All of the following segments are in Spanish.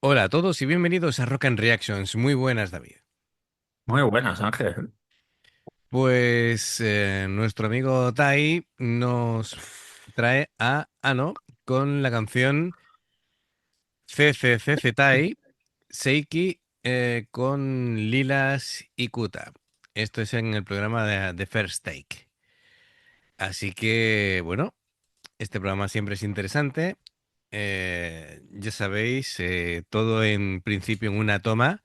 Hola a todos y bienvenidos a Rock and Reactions. Muy buenas, David. Muy buenas, Ángel. Pues nuestro amigo Tai nos trae a Ano con la canción CCCC Tai Seiki con Lilas y Kuta. Esto es en el programa de First Take. Así que, bueno, este programa siempre es interesante. Ya sabéis, todo en principio en una toma.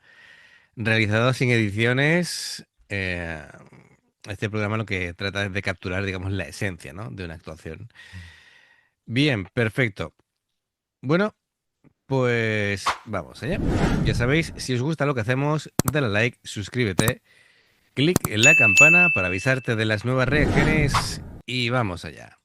Realizado sin ediciones, este programa lo que trata es de capturar, digamos, la esencia, ¿no? De una actuación. Bien, perfecto. Bueno, pues vamos allá. Ya sabéis, si os gusta lo que hacemos, dale a like, suscríbete, clic en la campana para avisarte de las nuevas reacciones y vamos allá.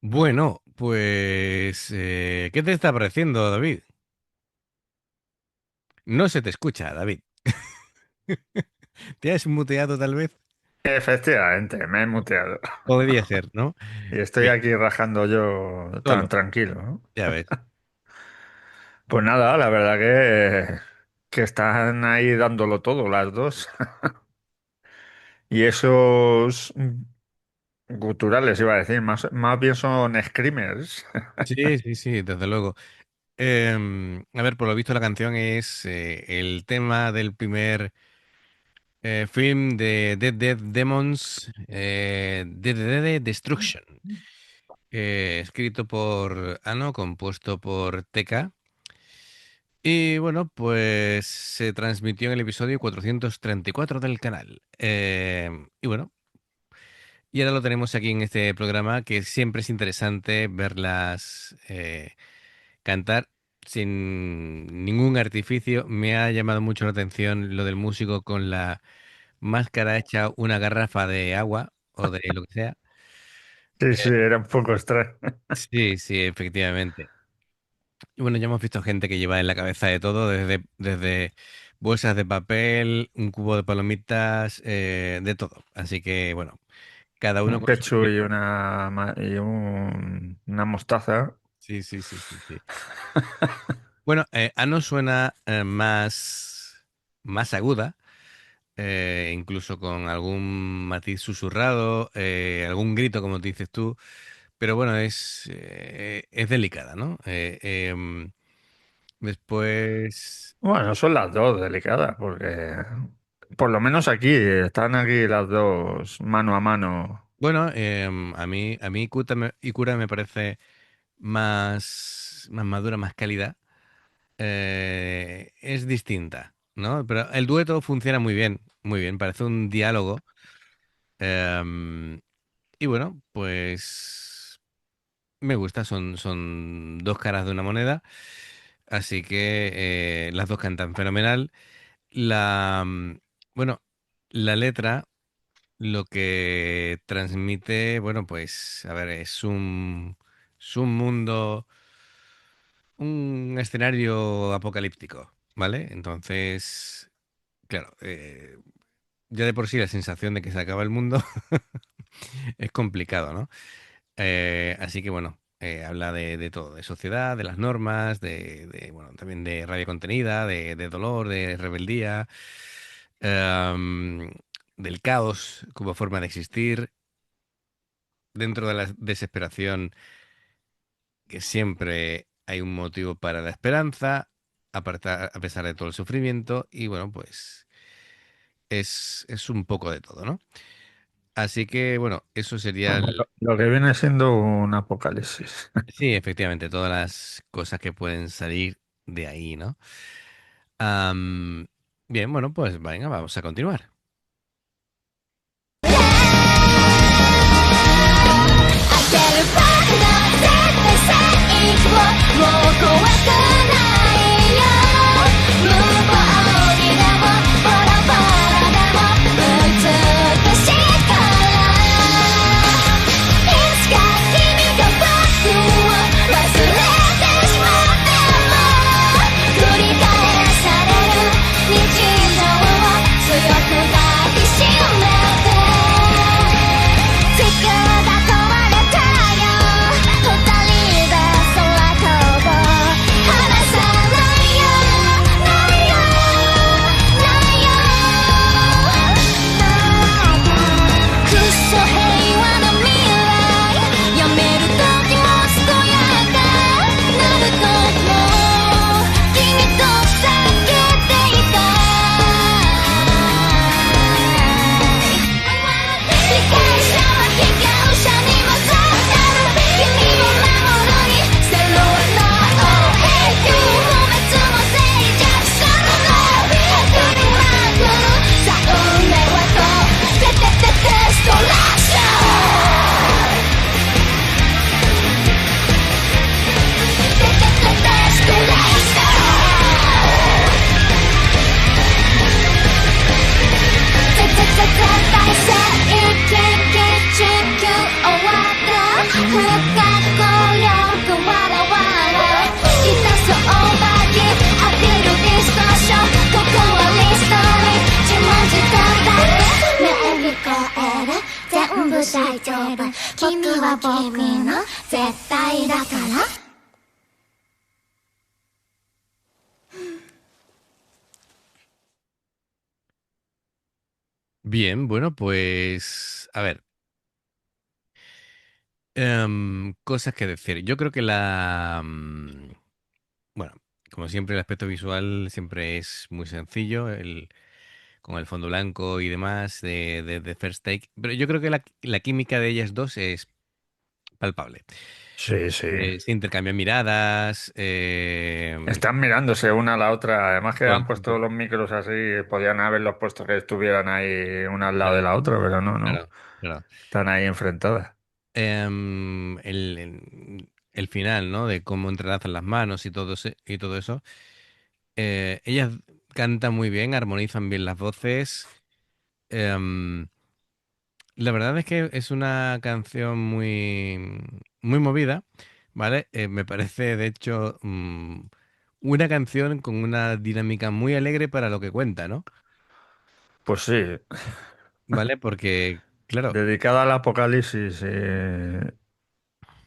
Bueno, pues, ¿qué te está pareciendo, David? No se te escucha, David. ¿Te has muteado tal vez? Efectivamente, me he muteado. Podría ser, ¿no? Y estoy Bien, aquí rajando yo tan solo, tranquilo, ¿no? ya ves. Pues nada, la verdad que están ahí dándolo todo las dos. Y esos guturales, iba a decir, más bien son screamers. Sí, sí, sí, desde luego. A ver, por lo visto la canción es el tema del primer film de Dead Dead Demons, Dead Destruction, escrito por Ano, compuesto por TK. Y bueno, pues se transmitió en el episodio 434 del canal. Y bueno, y ahora lo tenemos aquí en este programa que siempre es interesante verlas cantar sin ningún artificio. Me ha llamado mucho la atención lo del músico con la máscara hecha una garrafa de agua o de lo que sea. Sí, Eh, sí, era un poco extraño. sí, sí, efectivamente. Y bueno, ya hemos visto gente que lleva en la cabeza de todo, desde bolsas de papel, un cubo de palomitas, de todo. Así que bueno, cada uno Un con su ketchup y estilo. una mostaza. Sí, sí, sí, sí, sí. Bueno, Ano suena más aguda, incluso con algún matiz susurrado, algún grito, como dices tú, pero bueno, es delicada, ¿no? Después, Bueno, son las dos delicadas, porque por lo menos aquí están aquí las dos mano a mano. Bueno, a mí Ikura me parece más madura, más cálida. Es distinta, ¿no? Pero el dueto funciona muy bien, muy bien. Parece un diálogo. em, y bueno, pues me gusta. Son dos caras de una moneda. Así que las dos cantan fenomenal. Bueno, la letra lo que transmite, bueno, pues, a ver, es un mundo, un escenario apocalíptico, ¿vale? Entonces, claro, ya de por sí la sensación de que se acaba el mundo es complicado, ¿no? Así que bueno, habla de todo, de sociedad, de las normas, bueno, también de rabia contenida, de dolor, de rebeldía, em, del caos como forma de existir, dentro de la desesperación, que siempre hay un motivo para la esperanza, a pesar de todo el sufrimiento, y bueno, pues es un poco de todo, ¿no? Así que bueno, eso sería Bueno, lo que viene siendo un apocalipsis. sí, efectivamente, todas las cosas que pueden salir de ahí, ¿no? Am, bien, bueno, pues venga, vamos a continuar. 開けるバカな絶対最後もう怖くないよ無謀にでもボロボロでも美しいからいつか君が僕を忘れてしまっても繰り返される日常を強く抱きしめて地球が壊れたよ二人で空飛ぼう離さないよないよないよくっそ平和な未来やめる時も健やかなるとも君と叫んでいた理解者は被害者に混ざってる君を守るに捨てるは No 永久不滅の静寂するの悪には来るさあ運命はこうデストラクションデストラクション絶対正義地球終わった不可抗力笑われ痛そうバキ浴びるディストーションここはリストに自問自答だってねえ聞こえる全部大丈夫君は僕の絶対だから Bien, bueno, pues a ver, cosas que decir. Yo creo que bueno, como siempre, el aspecto visual siempre es muy sencillo, con el fondo blanco y demás de First Take, pero yo creo que la química de ellas dos es palpable. Sí, sí. Se intercambian miradas, Están mirándose una a la otra. Además que han todo puesto los micros así, podían haberlos puesto que estuvieran ahí una al lado de la otra, pero no, no. claro, claro. Están ahí enfrentadas. El final, ¿no? De cómo entrelazan las manos y todo eso. Ellas cantan muy bien, armonizan bien las voces. Em, la verdad es que es una canción muy movida, ¿vale? Me parece, de hecho, una canción con una dinámica muy alegre para lo que cuenta, ¿no? Pues sí, ¿Vale? Porque, claro, dedicada al apocalipsis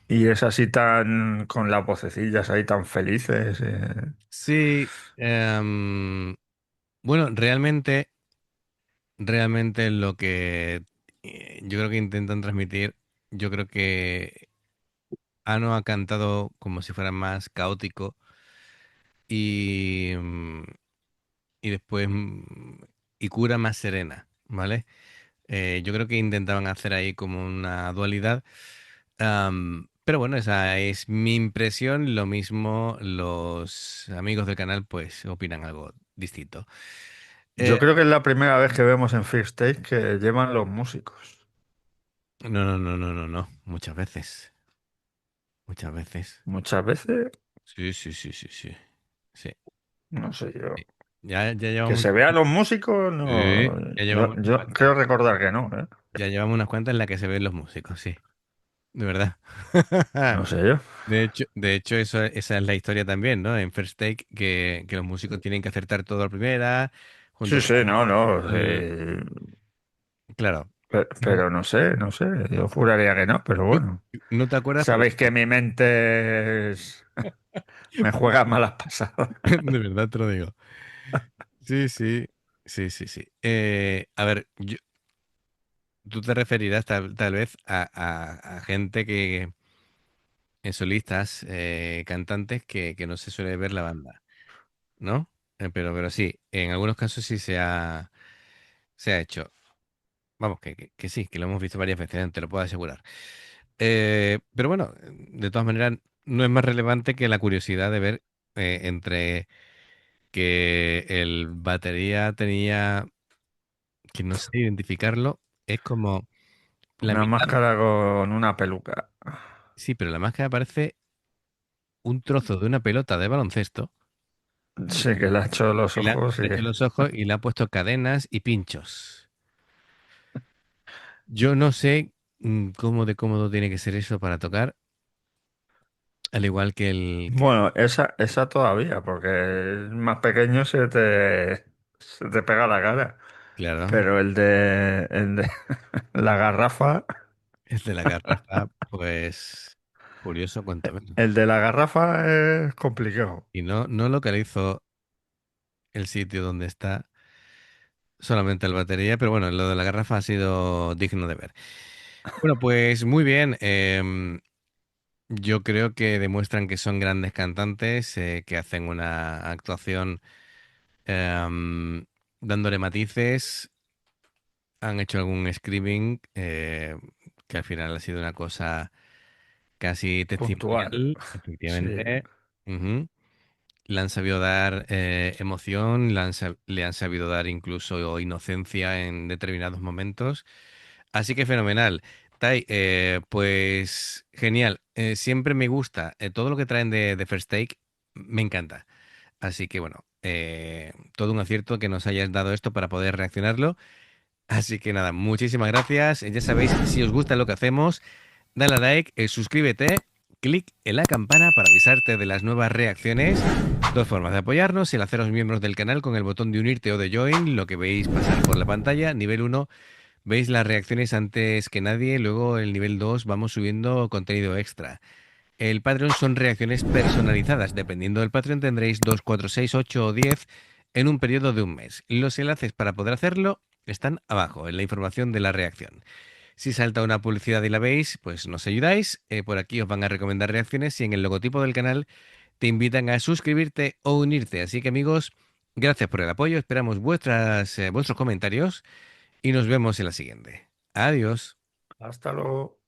y es así tan con las vocecillas ahí tan felices. sí, bueno, realmente lo que yo creo que intentan transmitir, yo creo que Ano ha cantado como si fuera más caótico y, y después Ikura más serena, ¿vale? Yo creo que intentaban hacer ahí como una dualidad. Pero bueno, esa es mi impresión. Lo mismo los amigos del canal pues opinan algo distinto. Eh, Yo creo que es la primera vez que vemos en First Take que llevan los músicos. no, no, no, no, no, no. Muchas veces. Muchas veces. Muchas veces, Sí, sí, sí, sí, sí. Sí. no sé yo. Sí. Ya Que llevamos se vean los músicos, no. sí, ya Yo, llevamos unas yo cuantas. creo recordar que no, ¿eh? Ya llevamos unas cuantas en las que se ven los músicos, sí. De verdad. No sé yo. De hecho esa es la historia también, ¿no? En First Take, que los músicos tienen que acertar todo a la primera, Sí, junto con sí, no, no. el... Claro. Pero no sé, no sé. Yo juraría que no, pero ¿No, bueno. no te acuerdas? Pero Sabéis que mi mente me juega malas pasadas. de verdad te lo digo. Sí, sí. Sí, sí, sí. A ver, tú te referirás tal vez a gente que, solistas, cantantes que no se suele ver la banda, ¿no? Pero sí, en algunos casos sí se ha hecho. Vamos, que sí, que lo hemos visto varias veces, te lo puedo asegurar. Pero bueno, de todas maneras, no es más relevante que la curiosidad de ver entre que el batería tenía, que no sé identificarlo, es como la Una mitad, máscara con una peluca. sí, pero la máscara parece un trozo de una pelota de baloncesto, Sí, que le ha hecho los y ojos y... le ha hecho los ojos y le ha puesto cadenas y pinchos. Yo no sé cómo de cómodo tiene que ser eso para tocar, al igual que Bueno, esa todavía, porque el más pequeño se te pega a la cara. claro, Pero el de la garrafa, el de la garrafa, pues curioso, cuéntame. el de la garrafa es complicado. Y no localizo el sitio donde está solamente el batería, pero bueno, lo de la garrafa ha sido digno de ver. Bueno, pues muy bien. Yo creo que demuestran que son grandes cantantes, que hacen una actuación em, dándole matices. Han hecho algún screaming que al final ha sido una cosa casi Puntual. testimonial, Sí. efectivamente. Ujú. Le han sabido dar emoción, le han sabido dar incluso inocencia en determinados momentos. Así que fenomenal. Tai, pues genial. Siempre me gusta. Todo lo que traen de First Take me encanta. Así que bueno, todo un acierto que nos hayas dado esto para poder reaccionarlo. Así que nada, muchísimas gracias. Ya sabéis, si os gusta lo que hacemos, dale a like, suscríbete, clic en la campana para avisarte de las nuevas reacciones. Dos formas de apoyarnos: el haceros miembros del canal con el botón de unirte o de join, lo que veis pasar por la pantalla. Nivel uno, veis las reacciones antes que nadie. Luego el nivel 2 vamos subiendo contenido extra. El Patreon son reacciones personalizadas. Dependiendo del Patreon tendréis 2, 4, 6, 8 o 10 en un periodo de un mes. Los enlaces para poder hacerlo están abajo en la información de la reacción. Si salta una publicidad y la veis, pues nos ayudáis. Por aquí os van a recomendar reacciones y en el logotipo del canal te invitan a suscribirte o unirte. Así que amigos, gracias por el apoyo. Esperamos vuestros comentarios y nos vemos en la siguiente. Adiós. Hasta luego.